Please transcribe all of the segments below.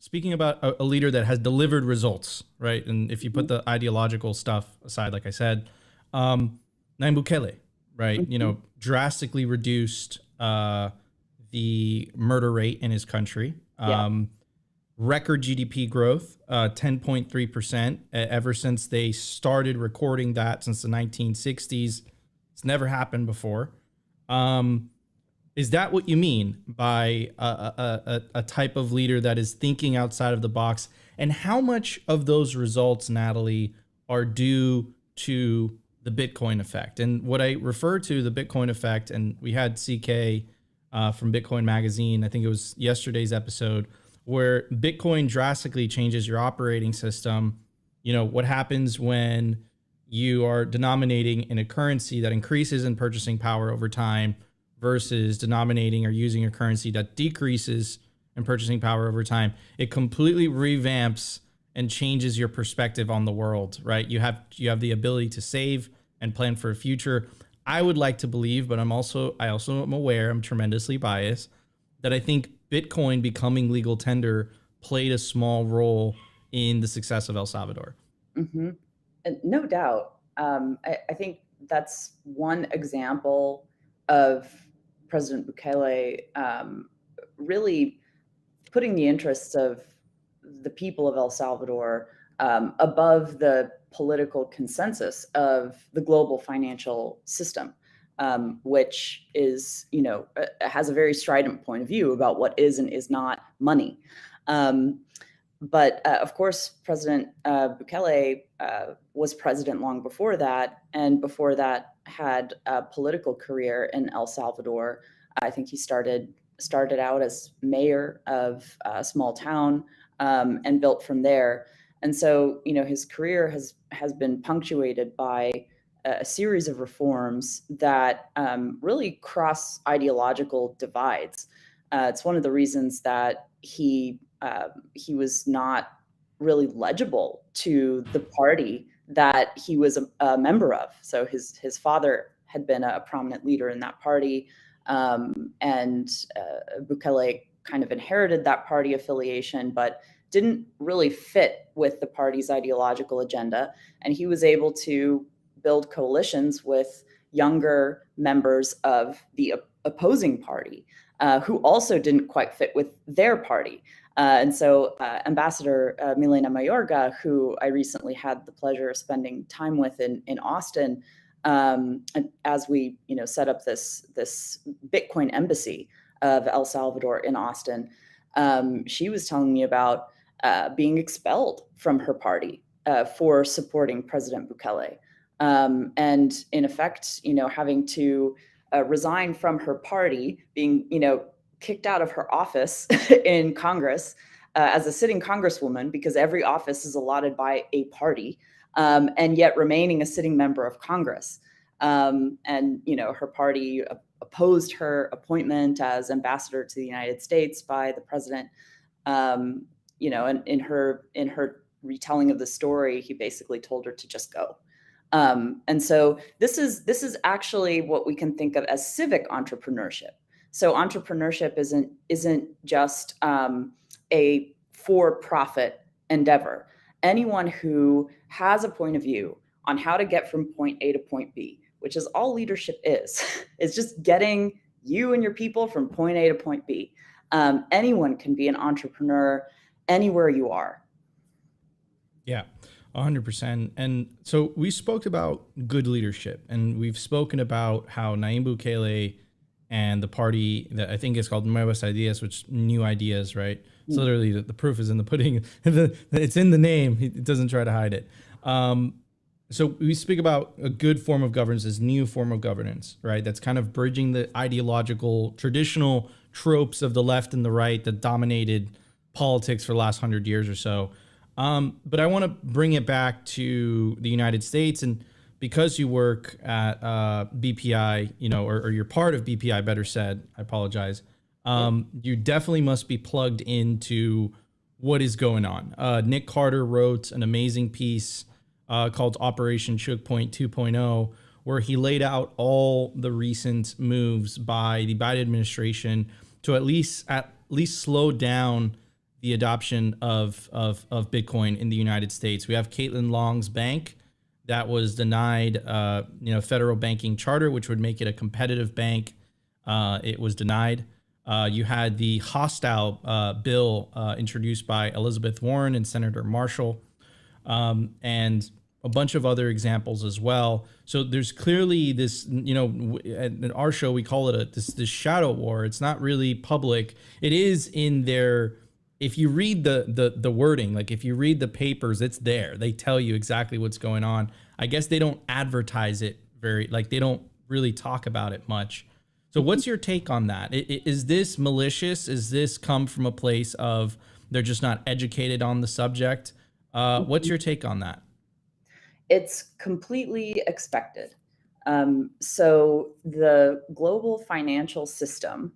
speaking about a leader that has delivered results, right? And if you put the ideological stuff aside, like I said, Nayib Bukele, right? You know, drastically reduced the murder rate in his country. Record GDP growth, 10.3% ever since they started recording that since the 1960s. It's never happened before. Is that what you mean by a type of leader that is thinking outside of the box? And how much of those results, Natalie, are due to the Bitcoin effect? And what I refer to the Bitcoin effect, and we had CK from Bitcoin Magazine, I think it was yesterday's episode, where Bitcoin drastically changes your operating system. You know, what happens when you are denominating in a currency that increases in purchasing power over time versus denominating or using a currency that decreases in purchasing power over time. It completely revamps and changes your perspective on the world, right? You have the ability to save and plan for a future. I would like to believe, but I also am aware, I'm tremendously biased, that I think Bitcoin becoming legal tender played a small role in the success of El Salvador. Mm-hmm. No doubt. I think that's one example of President Bukele really putting the interests of the people of El Salvador above the political consensus of the global financial system, which is, has a very strident point of view about what is and is not money. But of course, President Bukele was president long before that, and before that had a political career in El Salvador. I think he started out as mayor of a small town and built from there. And so, his career has been punctuated by a series of reforms that really cross ideological divides. It's one of the reasons that he was not really legible to the party that he was a member of. So his father had been a prominent leader in that party, and Bukele kind of inherited that party affiliation, but didn't really fit with the party's ideological agenda. And he was able to build coalitions with younger members of the opposing party who also didn't quite fit with their party. And so Ambassador Milena Mayorga, who I recently had the pleasure of spending time with in Austin, as we set up this Bitcoin embassy of El Salvador in Austin, she was telling me about being expelled from her party for supporting President Bukele, and in effect, having to resign from her party, being kicked out of her office in Congress as a sitting congresswoman, because every office is allotted by a party, and yet remaining a sitting member of Congress. And her party opposed her appointment as ambassador to the United States by the president. And in her retelling of the story, he basically told her to just go. And so this is actually what we can think of as civic entrepreneurship. So entrepreneurship isn't just a for-profit endeavor. Anyone who has a point of view on how to get from point A to point B, which is all leadership is just getting you and your people from point A to point B. Anyone can be an entrepreneur anywhere you are. Yeah, 100%. And so we spoke about good leadership, and we've spoken about how Nayib Bukele and the party that I think is called Nuevas Ideas, which new ideas, right? So literally the proof is in the pudding. It's in the name. It doesn't try to hide it. So we speak about a good form of governance as new form of governance, right? That's kind of bridging the ideological, traditional tropes of the left and the right that dominated politics for the last 100 years or so. But I want to bring it back to the United States, and because you work at BPI, or you're part of BPI, better said, I apologize. You definitely must be plugged into what is going on. Nick Carter wrote an amazing piece called Operation Choke Point 2.0, where he laid out all the recent moves by the Biden administration to at least slow down the adoption of Bitcoin in the United States. We have Caitlin Long's bank that was denied, federal banking charter, which would make it a competitive bank. It was denied. You had the hostile bill introduced by Elizabeth Warren and Senator Marshall, and a bunch of other examples as well. So there's clearly this, at our show, we call it this shadow war. It's not really public. It is in their, if you read the wording, like if you read the papers, it's there. They tell you exactly what's going on. I guess they don't advertise it they don't really talk about it much. So what's your take on that? Is this malicious? Is this come from a place of they're just not educated on the subject? What's your take on that? It's completely expected. So the global financial system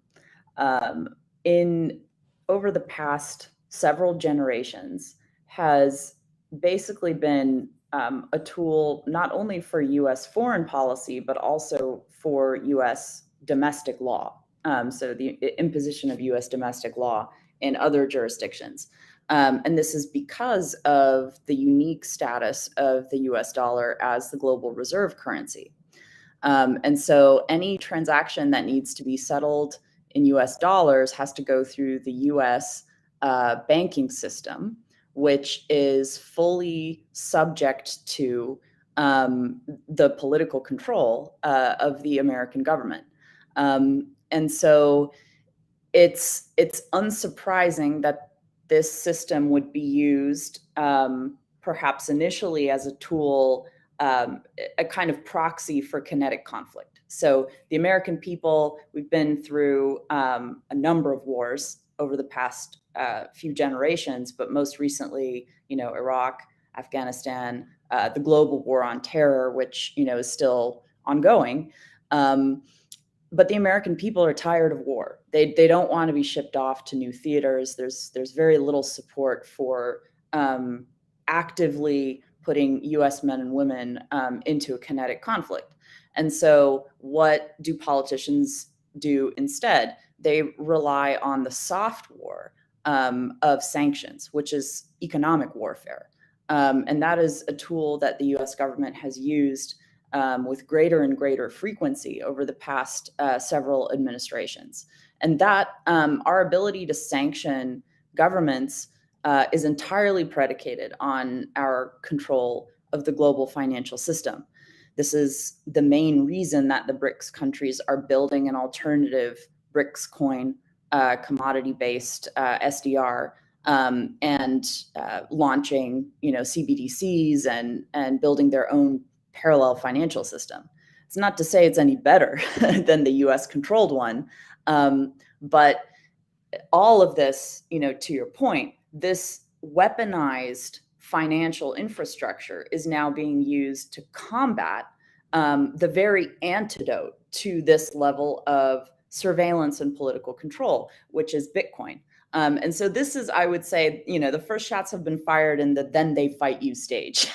over the past several generations has basically been a tool not only for U.S. foreign policy, but also for U.S. domestic law. So the imposition of U.S. domestic law in other jurisdictions. And this is because of the unique status of the US dollar as the global reserve currency. And so any transaction that needs to be settled in US dollars has to go through the US banking system, which is fully subject to the political control of the American government. And so it's unsurprising that this system would be used perhaps initially as a tool, a kind of proxy for kinetic conflict. So the American people, we've been through a number of wars over the past few generations, but most recently, Iraq, Afghanistan, the global war on terror, which, is still ongoing. But the American people are tired of war. They don't want to be shipped off to new theaters. There's very little support for actively putting U.S. men and women into a kinetic conflict. And so what do politicians do instead? They rely on the soft war of sanctions, which is economic warfare. And that is a tool that the U.S. government has used with greater and greater frequency over the past several administrations. And that our ability to sanction governments is entirely predicated on our control of the global financial system. This is the main reason that the BRICS countries are building an alternative BRICS coin, commodity-based SDR, and launching, CBDCs and building their own parallel financial system. It's not to say it's any better than the US controlled one, but all of this, to your point, this weaponized financial infrastructure is now being used to combat the very antidote to this level of surveillance and political control, which is Bitcoin. And so this is, I would say, the first shots have been fired in the then they fight you stage.